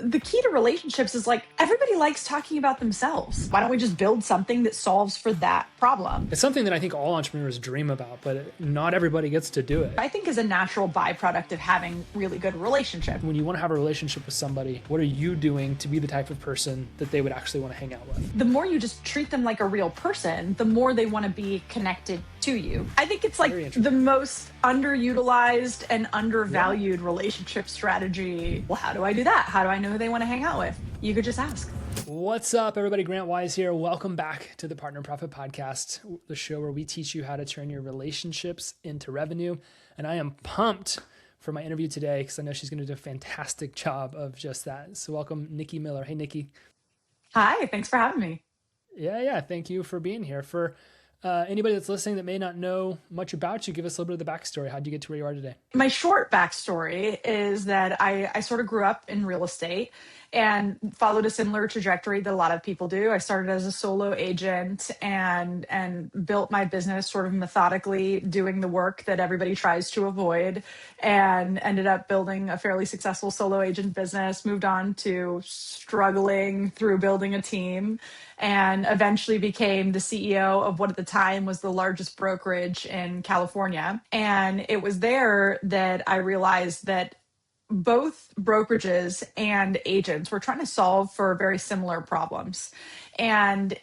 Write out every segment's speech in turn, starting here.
The key to relationships is like everybody likes talking about themselves. Why don't we just build something that solves for that problem? It's something that I think all entrepreneurs dream about, but not everybody gets to do it. I think is a natural byproduct of having really good relationship. When you want to have a relationship with somebody, what are you doing to be the type of person that they would actually want to hang out with? The more you just treat them like a real person, the more they want to be connected to you. I think it's like the most underutilized and undervalued relationship strategy. Well, how do I do that? How do I know who they want to hang out with? You could just ask. What's up, everybody? Grant Wise here. Welcome back to the Partner Profit Podcast, the show where we teach you how to turn your relationships into revenue. And I am pumped for my interview today because I know she's going to do a fantastic job of just that. So welcome, Nikki Miller. Hey, Nikki. Hi, thanks for having me. Yeah. Thank you for being here. For anybody that's listening that may not know much about you, give us a little bit of the backstory. How'd you get to where you are today? My short backstory is that I sort of grew up in real estate and followed a similar trajectory that a lot of people do. I started as a solo agent and built my business sort of methodically, doing the work that everybody tries to avoid, and ended up building a fairly successful solo agent business, moved on to struggling through building a team, and eventually became the CEO of what at the time was the largest brokerage in California. And it was there that I realized that both brokerages and agents were trying to solve for very similar problems. And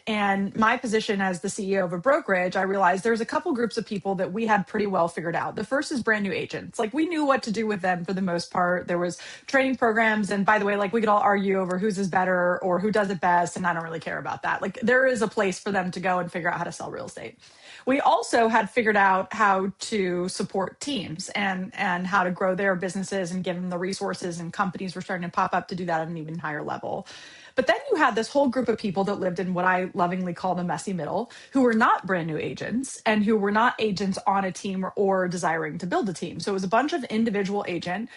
my position as the CEO of a brokerage, I realized there's a couple groups of people that we had pretty well figured out. The first is brand new agents. Like, we knew what to do with them for the most part. There was training programs. And by the way, like, we could all argue over whose is better or who does it best. And I don't really care about that. Like, there is a place for them to go and figure out how to sell real estate. We also had figured out how to support teams and how to grow their businesses and give them the resources, and companies were starting to pop up to do that at an even higher level. But then you had this whole group of people that lived in what I lovingly call the messy middle, who were not brand new agents and who were not agents on a team or desiring to build a team. So it was a bunch of individual agents,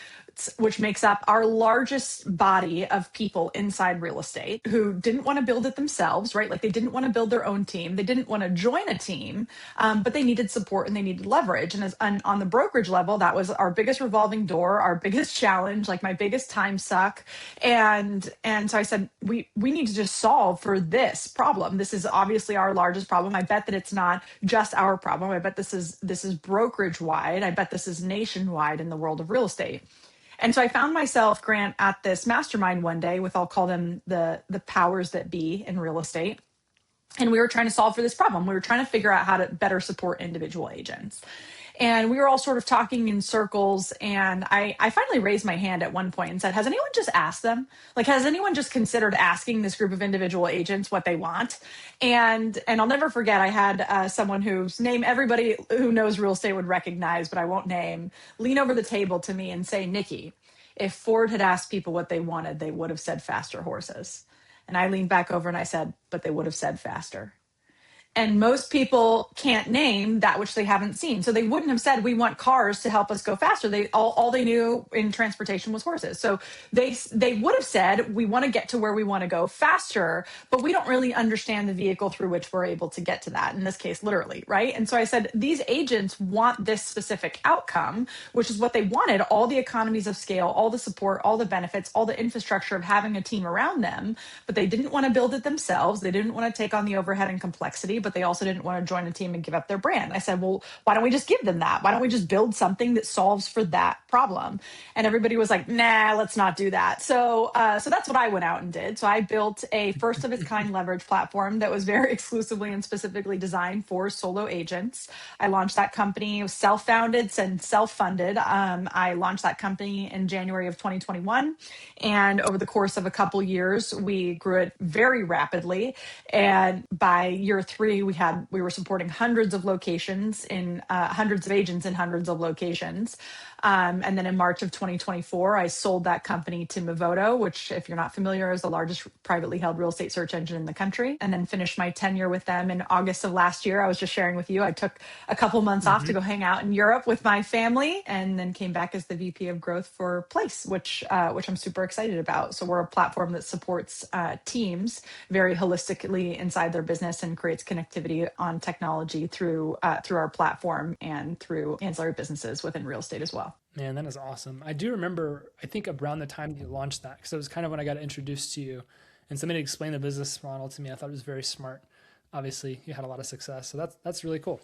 which makes up our largest body of people inside real estate, who didn't want to build it themselves, right? Like, they didn't want to build their own team. They didn't want to join a team, but they needed support and they needed leverage. And on the brokerage level, that was our biggest revolving door, our biggest challenge, like my biggest time suck. And so I said, we need to just solve for this problem. This is obviously our largest problem. I bet that it's not just our problem. I bet this is brokerage wide. I bet this is nationwide in the world of real estate. And so I found myself, Grant, at this mastermind one day with, I'll call them the powers that be in real estate. And we were trying to solve for this problem. We were trying to figure out how to better support individual agents. And we were all sort of talking in circles. And I finally raised my hand at one point and said, has anyone just asked them? Like, has anyone just considered asking this group of individual agents what they want? And I'll never forget, I had someone whose name everybody who knows real estate would recognize, but I won't name, lean over the table to me and say, Nikki, if Ford had asked people what they wanted, they would have said faster horses. And I leaned back over and I said, but they would have said faster. And most people can't name that which they haven't seen. So they wouldn't have said, we want cars to help us go faster. They all they knew in transportation was horses. So they would have said, we want to get to where we want to go faster, but we don't really understand the vehicle through which we're able to get to that. In this case, literally, right? And so I said, these agents want this specific outcome, which is what they wanted: all the economies of scale, all the support, all the benefits, all the infrastructure of having a team around them, but they didn't want to build it themselves. They didn't want to take on the overhead and complexity, but they also didn't want to join a team and give up their brand. I said, well, why don't we just give them that? Why don't we just build something that solves for that problem? And everybody was like, nah, let's not do that. So that's what I went out and did. So I built a first of its kind leverage platform that was very exclusively and specifically designed for solo agents. I launched that company, self-founded and self-funded. I launched that company in January of 2021. And over the course of a couple years, we grew it very rapidly. And by year 3, we were supporting hundreds of locations in hundreds of agents in hundreds of locations. And then in March of 2024, I sold that company to Movoto, which, if you're not familiar, is the largest privately held real estate search engine in the country, and then finished my tenure with them in August of last year. I was just sharing with you, I took a couple months off to go hang out in Europe with my family, and then came back as the VP of growth for Place, which I'm super excited about. So we're a platform that supports teams very holistically inside their business and creates connectivity on technology through our platform and through ancillary businesses within real estate as well. Man, that is awesome. I do remember, I think around the time that you launched that, because it was kind of when I got introduced to you and somebody explained the business model to me. I thought it was very smart. Obviously, you had a lot of success. So that's really cool.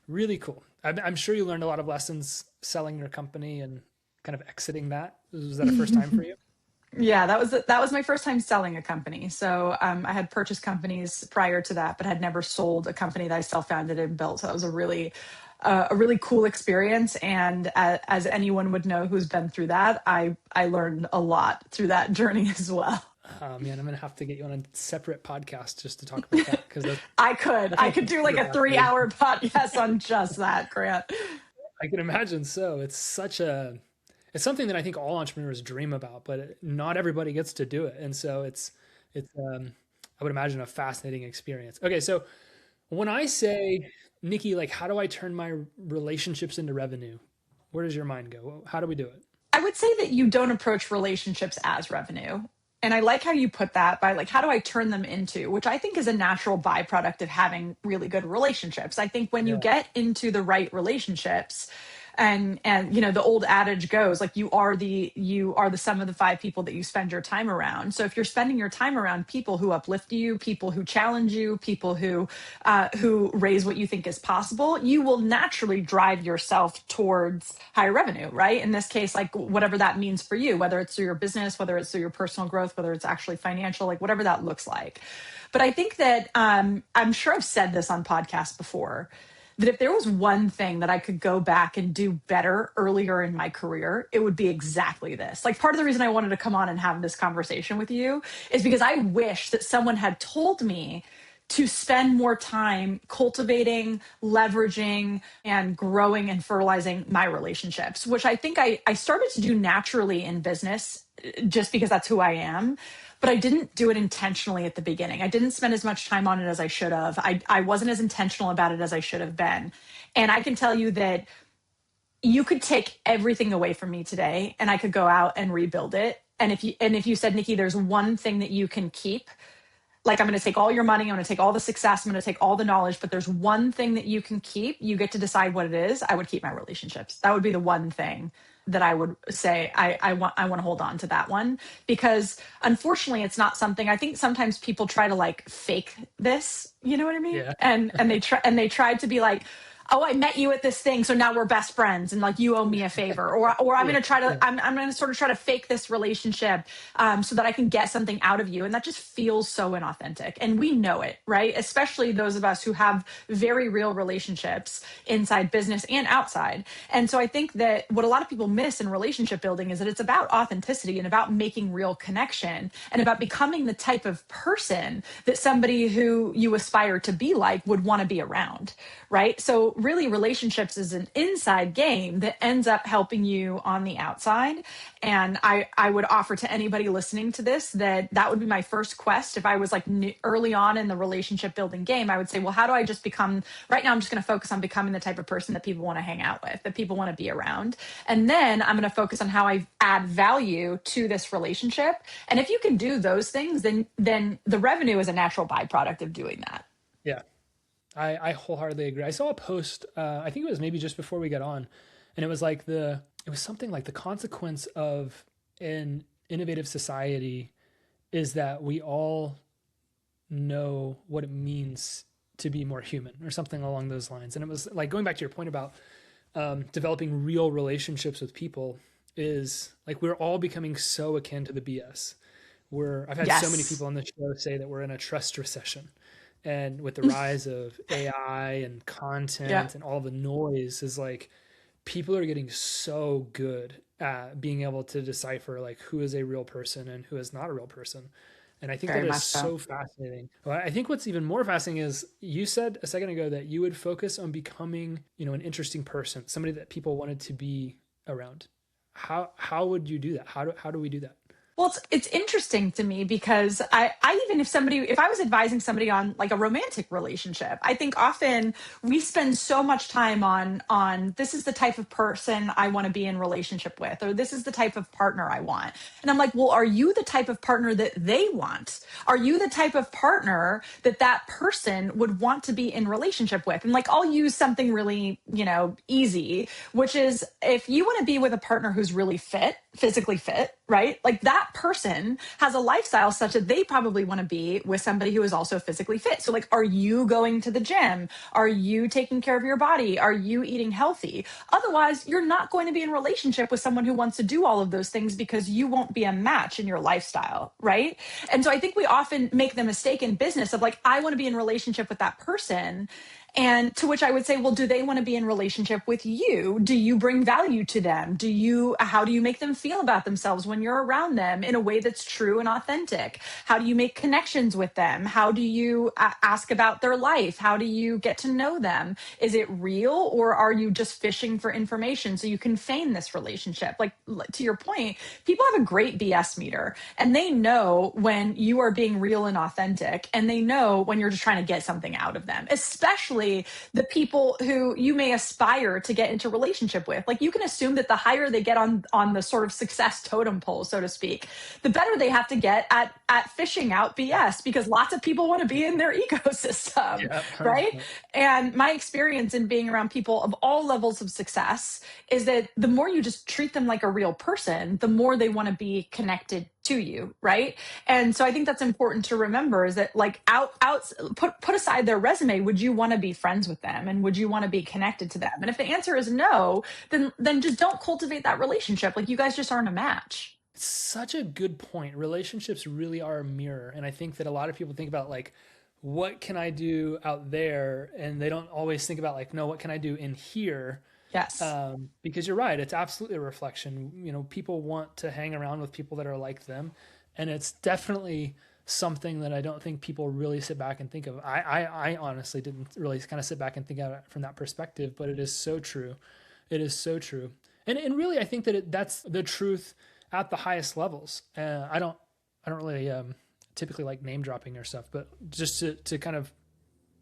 Really cool. I'm sure you learned a lot of lessons selling your company and kind of exiting that. Was that a first time for you? Yeah, that was my first time selling a company. So I had purchased companies prior to that, but had never sold a company that I self-founded and built. So that was a really cool experience. And as anyone would know who's been through that, I learned a lot through that journey as well. Oh man, I'm gonna have to get you on a separate podcast just to talk about that because that I sounds could do like super a three fascinating. hour podcast on just that, Grant. I can imagine so. It's something that I think all entrepreneurs dream about, but not everybody gets to do it. And so it's I would imagine a fascinating experience. Okay, so when I say, Nikki, like how do I turn my relationships into revenue? Where does your mind go? How do we do it? I would say that you don't approach relationships as revenue. And I like how you put that by like, how do I turn them into, which I think is a natural byproduct of having really good relationships. I think when you Yeah. get into the right relationships, and you know the old adage goes like you are the sum of the five people that you spend your time around. So if you're spending your time around people who uplift you, people who challenge you, people who raise what you think is possible, you will naturally drive yourself towards higher revenue, right? In this case, like whatever that means for you, whether it's through your business, whether it's through your personal growth, whether it's actually financial, like whatever that looks like. But I think that I'm sure I've said this on podcasts before, that if there was one thing that I could go back and do better earlier in my career, it would be exactly this. Like part of the reason I wanted to come on and have this conversation with you is because I wish that someone had told me to spend more time cultivating, leveraging, and growing and fertilizing my relationships, which I think I started to do naturally in business just because that's who I am. But I didn't do it intentionally at the beginning. I didn't spend as much time on it as I should have. I wasn't as intentional about it as I should have been. And I can tell you that you could take everything away from me today and I could go out and rebuild it. And if you said, Nikki, there's one thing that you can keep, like I'm going to take all your money, I'm going to take all the success, I'm going to take all the knowledge, but there's one thing that you can keep. You get to decide what it is. I would keep my relationships. That would be the one thing that I would say I want to hold on to that one, because unfortunately it's not something. I think sometimes people try to like fake this, you know what I mean? Yeah. And they tried to be like, oh, I met you at this thing, so now we're best friends, and like you owe me a favor, or I'm Yeah. gonna try to Yeah. I'm gonna sort of try to fake this relationship so that I can get something out of you, and that just feels so inauthentic, and we know it, right? Especially those of us who have very real relationships inside business and outside. And so I think that what a lot of people miss in relationship building is that it's about authenticity and about making real connection and about becoming the type of person that somebody who you aspire to be like would want to be around, right? So really relationships is an inside game that ends up helping you on the outside. And I would offer to anybody listening to this that that would be my first quest. If I was like early on in the relationship building game, I would say, well, how do I just become, right now I'm just going to focus on becoming the type of person that people want to hang out with, that people want to be around. And then I'm going to focus on how I add value to this relationship. And if you can do those things, then the revenue is a natural byproduct of doing that. Yeah. I wholeheartedly agree. I saw a post, I think it was maybe just before we got on, and it was something like the consequence of an innovative society is that we all know what it means to be more human or something along those lines. And it was like going back to your point about developing real relationships with people is like we're all becoming so akin to the BS. I've had so many Yes. people on the show say that we're in a trust recession. And with the rise of AI and Yeah. content and all the noise is like people are getting so good at being able to decipher like who is a real person and who is not a real person. And I think that Very is much so. so fascinating. Well, I think what's even more fascinating is you said a second ago that you would focus on becoming, an interesting person, somebody that people wanted to be around. How would you do that? How do we do that? Well, it's interesting to me because I even if I was advising somebody on like a romantic relationship, I think often we spend so much time on this is the type of person I want to be in relationship with, or this is the type of partner I want. And I'm like, well, are you the type of partner that they want? Are you the type of partner that that person would want to be in relationship with? And like, I'll use something really, easy, which is if you want to be with a partner who's really fit, physically fit, right? Like that person has a lifestyle such that they probably want to be with somebody who is also physically fit. So like, are you going to the gym? Are you taking care of your body? Are you eating healthy? Otherwise, you're not going to be in relationship with someone who wants to do all of those things because you won't be a match in your lifestyle, right? And so I think we often make the mistake in business of like, I want to be in relationship with that person. And to which I would say, well, do they want to be in relationship with you? Do you bring value to them? How do you make them feel about themselves when you're around them in a way that's true and authentic? How do you make connections with them? How do you ask about their life? How do you get to know them? Is it real, or are you just fishing for information so you can feign this relationship? Like, to your point, people have a great BS meter, and they know when you are being real and authentic, and they know when you're just trying to get something out of them, especially the people who you may aspire to get into relationship with. Like, you can assume that the higher they get on the sort of success totem pole, so to speak, the better they have to get at fishing out BS, because lots of people want to be in their ecosystem, Yeah, right? 100%. And my experience in being around people of all levels of success is that the more you just treat them like a real person, the more they want to be connected to you, right? And so I think that's important to remember, is that like put aside their resume, would you want to be friends with them, and would you want to be connected to them? And if the answer is no, then just don't cultivate that relationship. Like, you guys just aren't a match. It's such a good point. Relationships really are a mirror. And I think that a lot of people think about like, what can I do out there? And they don't always think about like, no, what can I do in here? Yes. Because you're right, it's absolutely a reflection. People want to hang around with people that are like them, and it's definitely something that I don't think people really sit back and think of. I honestly didn't really kind of sit back and think of it from that perspective, but it is so true. It is so true, and really, I think that that's the truth at the highest levels. I don't really typically like name dropping or stuff, but just to kind of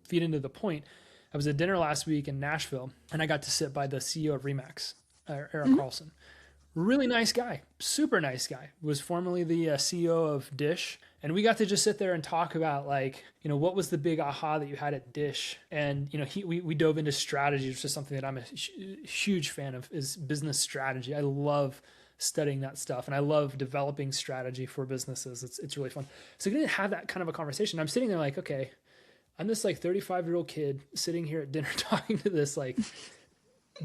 feed into the point. I was at dinner last week in Nashville, and I got to sit by the CEO of Remax, Eric Carlson. Really nice guy, super nice guy. Was formerly the CEO of Dish, and we got to just sit there and talk about like, what was the big aha that you had at Dish, and we dove into strategy, which is something that I'm a huge fan of, is business strategy. I love studying that stuff, and I love developing strategy for businesses. It's really fun. So we didn't have that kind of a conversation. I'm sitting there like, okay, I'm this like 35-year-old kid sitting here at dinner talking to this like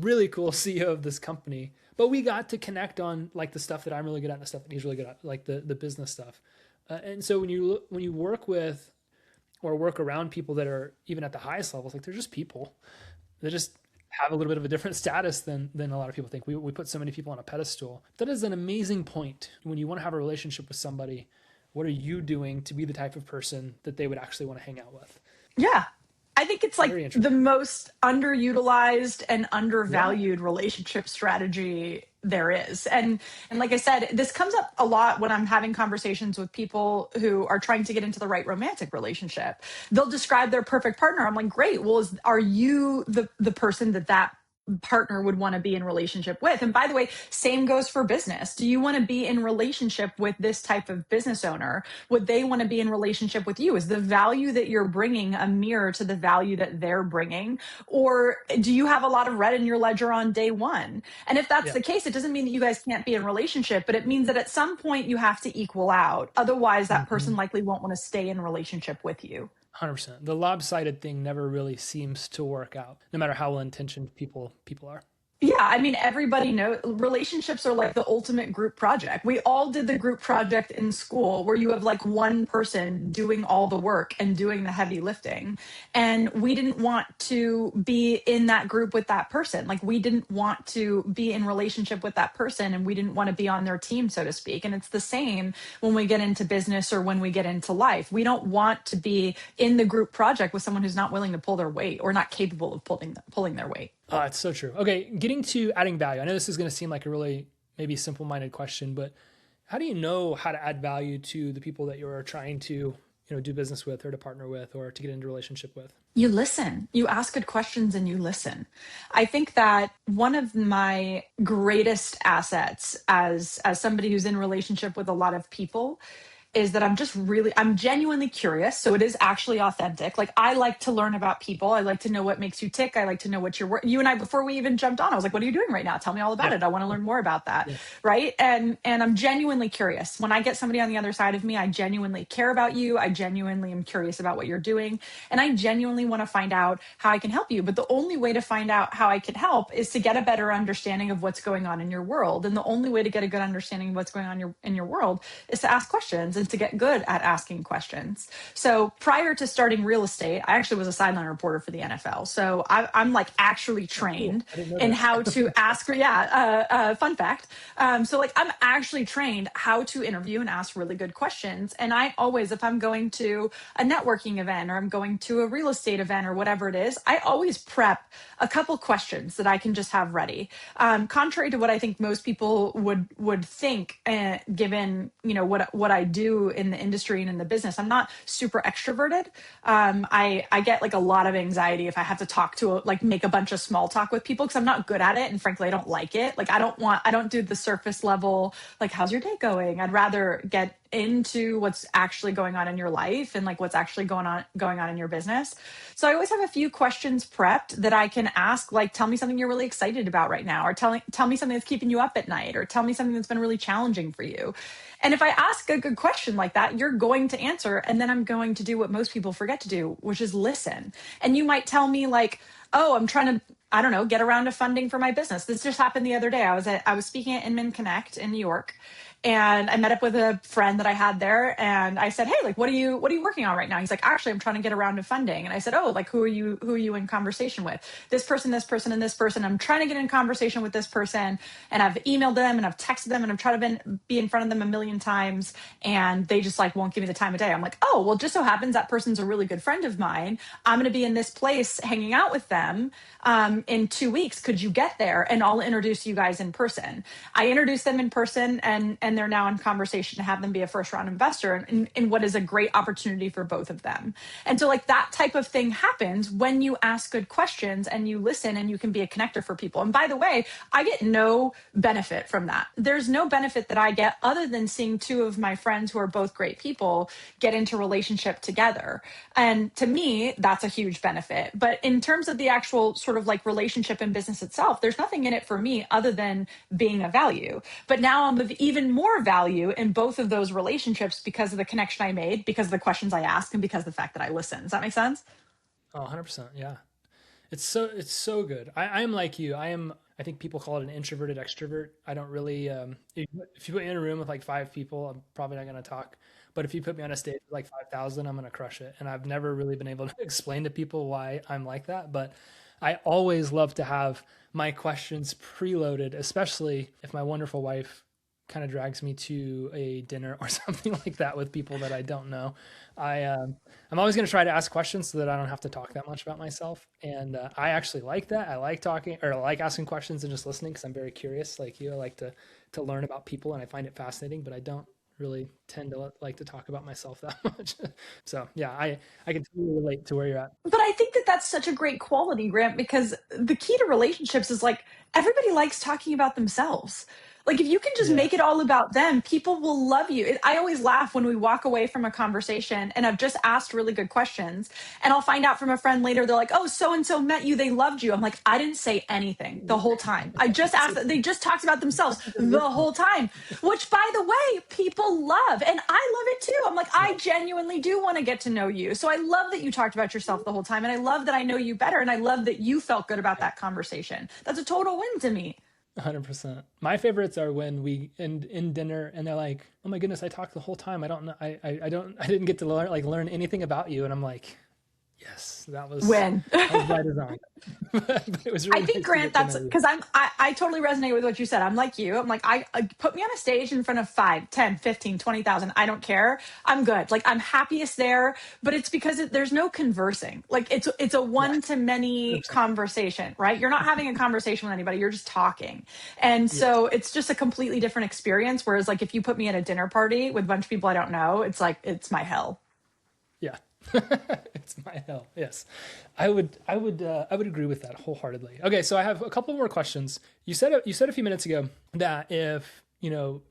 really cool CEO of this company. But we got to connect on like the stuff that I'm really good at and the stuff that he's really good at, like the business stuff. And so when you work with or work around people that are even at the highest levels, like they're just people. They just have a little bit of a different status than a lot of people think. We put so many people on a pedestal. That is an amazing point. When you want to have a relationship with somebody, what are you doing to be the type of person that they would actually want to hang out with? Yeah. I think it's like the most underutilized and undervalued relationship strategy there is. And like I said, this comes up a lot when I'm having conversations with people who are trying to get into the right romantic relationship. They'll describe their perfect partner. I'm like, great. Well, are you the person that partner would want to be in relationship with? And by the way, same goes for business. Do you want to be in relationship with this type of business owner? Would they want to be in relationship with you? Is the value that you're bringing a mirror to the value that they're bringing? Or do you have a lot of red in your ledger on day one? And if that's the case, it doesn't mean that you guys can't be in relationship, but it means that at some point you have to equal out. Otherwise, that person likely won't want to stay in relationship with you. 100%. The lopsided thing never really seems to work out, no matter how well-intentioned people are. Yeah, I mean, everybody knows relationships are like the ultimate group project. We all did the group project in school where you have like one person doing all the work and doing the heavy lifting. And we didn't want to be in that group with that person. Like, we didn't want to be in relationship with that person, and we didn't want to be on their team, so to speak. And it's the same when we get into business or when we get into life. We don't want to be in the group project with someone who's not willing to pull their weight or not capable of pulling their weight. Oh, it's so true. Okay, getting to adding value. I know this is going to seem like a really maybe simple-minded question, but how do you know how to add value to the people that you're trying to, do business with or to partner with or to get into a relationship with? You listen, you ask good questions and you listen. I think that one of my greatest assets as somebody who's in relationship with a lot of people is that I'm genuinely curious. So it is actually authentic. Like, I like to learn about people. I like to know what makes you tick. I like to know what you and I, before we even jumped on, I was like, what are you doing right now? Tell me all about Yeah. it. I want to learn more about that. Yeah. Right. And I'm genuinely curious. When I get somebody on the other side of me, I genuinely care about you. I genuinely am curious about what you're doing. And I genuinely want to find out how I can help you. But the only way to find out how I can help is to get a better understanding of what's going on in your world. And the only way to get a good understanding of what's going on in your world is to ask questions and to get good at asking questions. So prior to starting real estate, I actually was a sideline reporter for the NFL. So I'm like actually Oh, cool. trained I didn't know in that. how to ask. Yeah, fun fact. So like I'm actually trained how to interview and ask really good questions. And I always, if I'm going to a networking event or I'm going to a real estate event or whatever it is, I always prep a couple questions that I can just have ready. Contrary to what I think most people would think, given what I do in the industry and in the business, I'm not super extroverted. I get like a lot of anxiety if I have to make a bunch of small talk with people because I'm not good at it, and frankly, I don't like it. Like I don't do the surface level like how's your day going. I'd rather get into what's actually going on in your life and like what's actually going on in your business. So I always have a few questions prepped that I can ask, like, tell me something you're really excited about right now, or tell me something that's keeping you up at night, or tell me something that's been really challenging for you. And if I ask a good question like that, you're going to answer, and then I'm going to do what most people forget to do, which is listen. And you might tell me like, oh, I'm trying to, I don't know, get around to funding for my business. This just happened the other day. I was speaking at Inman Connect in New York, and I met up with a friend that I had there, and I said, hey, like, what are you working on right now? He's like, actually, I'm trying to get around to funding. And I said, oh, like, who are you in conversation with? This person, and this person. I'm trying to get in conversation with this person, and I've emailed them and I've texted them and I've tried to be in front of them a million times, and they just like won't give me the time of day. I'm like, oh, well, just so happens that person's a really good friend of mine. I'm going to be in this place hanging out with them in 2 weeks. Could you get there? And I'll introduce you guys in person. I introduced them in person, and they're now in conversation to have them be a first round investor in what is a great opportunity for both of them. And so like that type of thing happens when you ask good questions and you listen, and you can be a connector for people. And by the way, I get no benefit from that. There's no benefit that I get other than seeing two of my friends who are both great people get into relationship together. And to me, that's a huge benefit. But in terms of the actual sort of like relationship and business itself, there's nothing in it for me other than being of value. But now I'm of even more value in both of those relationships because of the connection I made, because of the questions I asked, and because of the fact that I listened. Does that make sense? Oh, 100%. Yeah. It's so good. I'm like you. I think people call it an introverted extrovert. I don't really, if you put me in a room with like five people, I'm probably not going to talk. But if you put me on a stage with like 5,000, I'm going to crush it. And I've never really been able to explain to people why I'm like that. But I always love to have my questions preloaded, especially if my wonderful wife kind of drags me to a dinner or something like that with people that I don't know. I'm always going to try to ask questions so that I don't have to talk that much about myself. And I actually like that. I like talking, or I like asking questions and just listening because I'm very curious, like you. I like to learn about people, and I find it fascinating. But I don't really tend to like to talk about myself that much. So yeah, I can totally relate to where you're at. But I think that that's such a great quality, Grant, because the key to relationships is like everybody likes talking about themselves. Like if you can just Yeah. make it all about them, people will love you. I always laugh when we walk away from a conversation and I've just asked really good questions, and I'll find out from a friend later they're like, "Oh, so and so met you, they loved you." I'm like, "I didn't say anything the whole time. I just asked they just talked about themselves the whole time." Which by the way, people love, and I love it too. I'm like, Yeah. "I genuinely do want to get to know you." So I love that you talked about yourself the whole time, and I love that I know you better, and I love that you felt good about that conversation. That's a total win to me. 100%. My favorites are when we end in dinner and they're like, "Oh my goodness, I talked the whole time. I don't know. I didn't get to learn anything about you." And I'm like, Yes, Win. that was by design. But it was I really think nice to Grant, get to that's know you. because I totally resonate with what you said. I'm like you. I'm like, I put me on a stage in front of 5, 10, 15, 20,000. I don't care. I'm good. Like I'm happiest there, but it's because there's no conversing. Like it's a Yeah, one to many 100%. conversation, right? You're not having a conversation with anybody. You're just talking. And Yes. so it's just a completely different experience. Whereas like if you put me at a dinner party with a bunch of people I don't know, it's like, it's my hell. Yeah. It's my hell. Yes. I would agree with that wholeheartedly. Okay, so I have a couple more questions. You said a few minutes ago that if,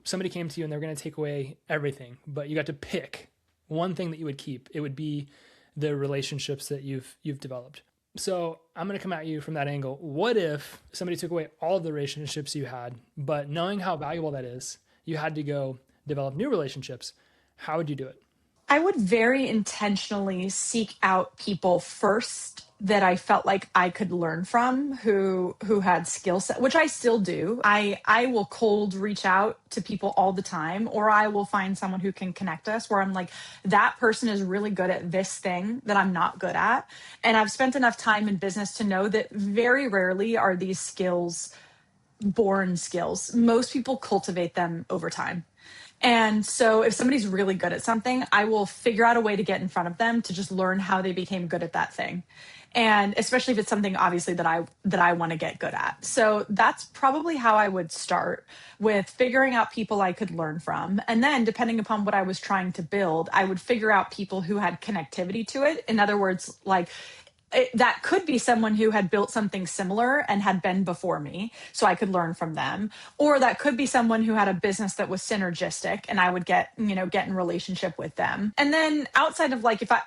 somebody came to you and they're going to take away everything, but you got to pick one thing that you would keep, it would be the relationships that you've developed. So I'm going to come at you from that angle. What if somebody took away all of the relationships you had, but knowing how valuable that is, you had to go develop new relationships? How would you do it? I would very intentionally seek out people first that I felt like I could learn from who had skill set, which I still do. I will cold reach out to people all the time, or I will find someone who can connect us where I'm like, that person is really good at this thing that I'm not good at. And I've spent enough time in business to know that very rarely are these skills born skills. Most people cultivate them over time. And so if somebody's really good at something, I will figure out a way to get in front of them to just learn how they became good at that thing. And especially if it's something obviously that I want to get good at. So that's probably how I would start, with figuring out people I could learn from. And then depending upon what I was trying to build, I would figure out people who had connectivity to it. In other words, like that could be someone who had built something similar and had been before me, so I could learn from them. Or that could be someone who had a business that was synergistic and I would get in relationship with them. And then outside of like, if I,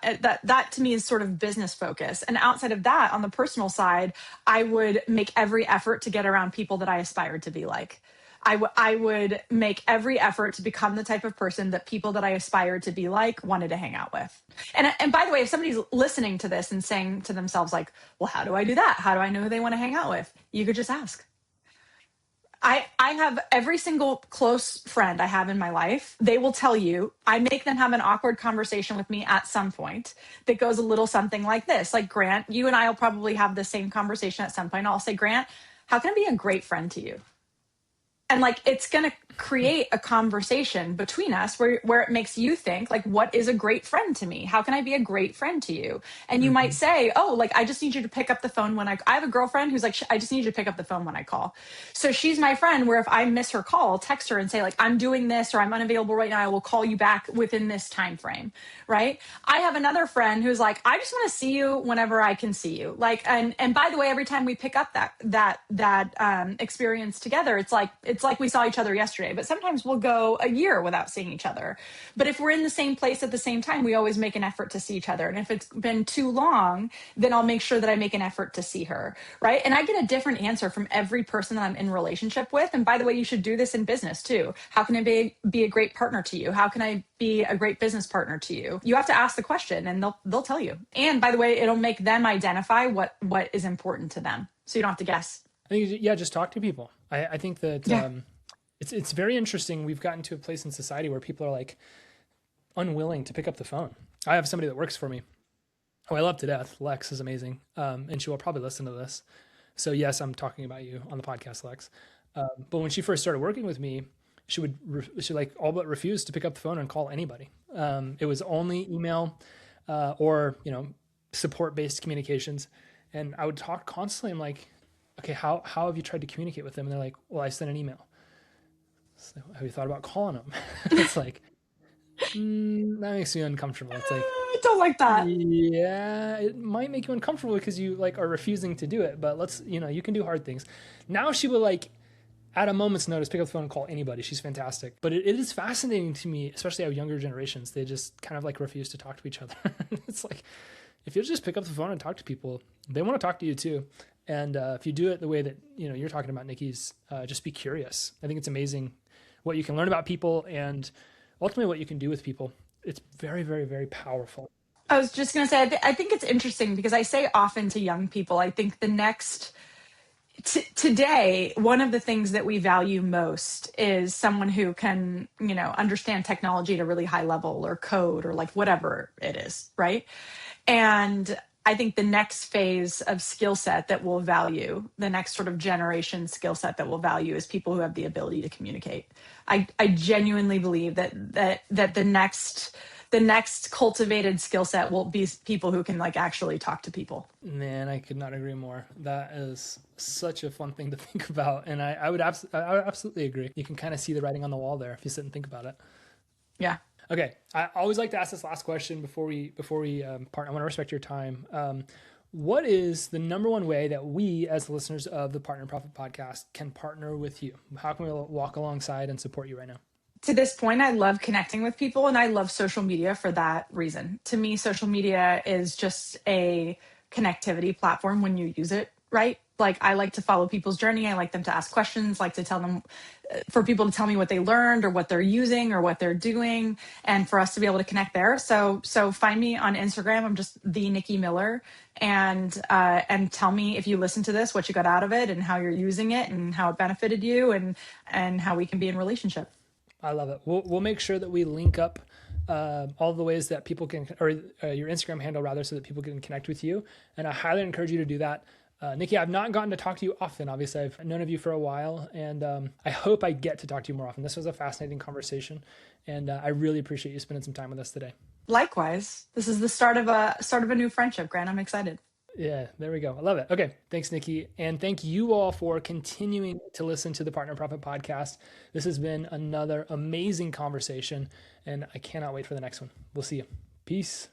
that to me is sort of business focus. And outside of that, on the personal side, I would make every effort to get around people that I aspired to be like. I would make every effort to become the type of person that people that I aspired to be like wanted to hang out with. And by the way, if somebody's listening to this and saying to themselves like, well, how do I do that? How do I know who they want to hang out with? You could just ask. I have every single close friend I have in my life. They will tell you, I make them have an awkward conversation with me at some point that goes a little something like this. Like, Grant, you and I will probably have the same conversation at some point. I'll say, Grant, how can I be a great friend to you? And like, it's going to create a conversation between us where it makes you think like, what is a great friend to me? How can I be a great friend to you? And you might Mm-hmm. say, oh, like, I just need you to pick up the phone when I have a girlfriend who's like, I just need you to pick up the phone when I call. So she's my friend, where if I miss her call, I'll text her and say like, I'm doing this, or I'm unavailable right now, I will call you back within this time frame. Right. I have another friend who's like, I just want to see you whenever I can see you. Like, and by the way, every time we pick up that experience together, it's like we saw each other yesterday, but sometimes we'll go a year without seeing each other. But if we're in the same place at the same time, we always make an effort to see each other. And if it's been too long, then I'll make sure that I make an effort to see her. Right. And I get a different answer from every person that I'm in relationship with. And by the way, you should do this in business too. How can I be a great partner to you? How can I be a great business partner to you? You have to ask the question and they'll tell you. And by the way, it'll make them identify what is important to them. So you don't have to guess. I think, yeah, just talk to people. I think that Yeah. it's very interesting. We've gotten to a place in society where people are like unwilling to pick up the phone. I have somebody that works for me who I love to death. Lex is amazing, and she will probably listen to this. So yes, I'm talking about you on the podcast, Lex. But when she first started working with me, she like all but refused to pick up the phone and call anybody. It was only email or support based communications, and I would talk constantly. I'm like, okay, how have you tried to communicate with them? And they're like, well, I sent an email. So have you thought about calling them? It's like, that makes me uncomfortable. It's like, I don't like that. yeah, it might make you uncomfortable because you like are refusing to do it, but you can do hard things. Now she will like, at a moment's notice, pick up the phone and call anybody. She's fantastic. But it is fascinating to me, especially how younger generations, they just kind of like refuse to talk to each other. It's like, if you just pick up the phone and talk to people, they want to talk to you too. And if you do it the way that you're talking about, Nikki's, just be curious. I think it's amazing what you can learn about people and ultimately what you can do with people. It's very, very, very powerful. I was just going to say, I think it's interesting because I say often to young people, I think today, one of the things that we value most is someone who can, understand technology at a really high level, or code, or like whatever it is, right? And I think the next phase of skill set that we'll value, the next sort of generation skill set that we'll value, is people who have the ability to communicate. I genuinely believe that the next cultivated skill set will be people who can like actually talk to people. Man, I could not agree more. That is such a fun thing to think about. And I would absolutely agree. You can kind of see the writing on the wall there if you sit and think about it. Yeah. Okay. I always like to ask this last question before we part. I want to respect your time. What is the number one way that we, as the listeners of the Partner Profit podcast, can partner with you? How can we walk alongside and support you right now? To this point, I love connecting with people, and I love social media for that reason. To me, social media is just a connectivity platform when you use it right. Like, I like to follow people's journey. I like them to ask questions, like to tell them, for people to tell me what they learned or what they're using or what they're doing, and for us to be able to connect there. So find me on Instagram. I'm just the Nikki Miller, and tell me if you listen to this, what you got out of it, and how you're using it, and how it benefited you, and how we can be in relationship. I love it. We'll make sure that we link up all the ways that people can, or your Instagram handle rather, so that people can connect with you. And I highly encourage you to do that. Nikki, I've not gotten to talk to you often. Obviously, I've known of you for a while, and I hope I get to talk to you more often. This was a fascinating conversation, and I really appreciate you spending some time with us today. Likewise, this is the start of a new friendship, Grant. I'm excited. Yeah, there we go. I love it. Okay. Thanks, Nikki. And thank you all for continuing to listen to the Partner Profit podcast. This has been another amazing conversation, and I cannot wait for the next one. We'll see you. Peace.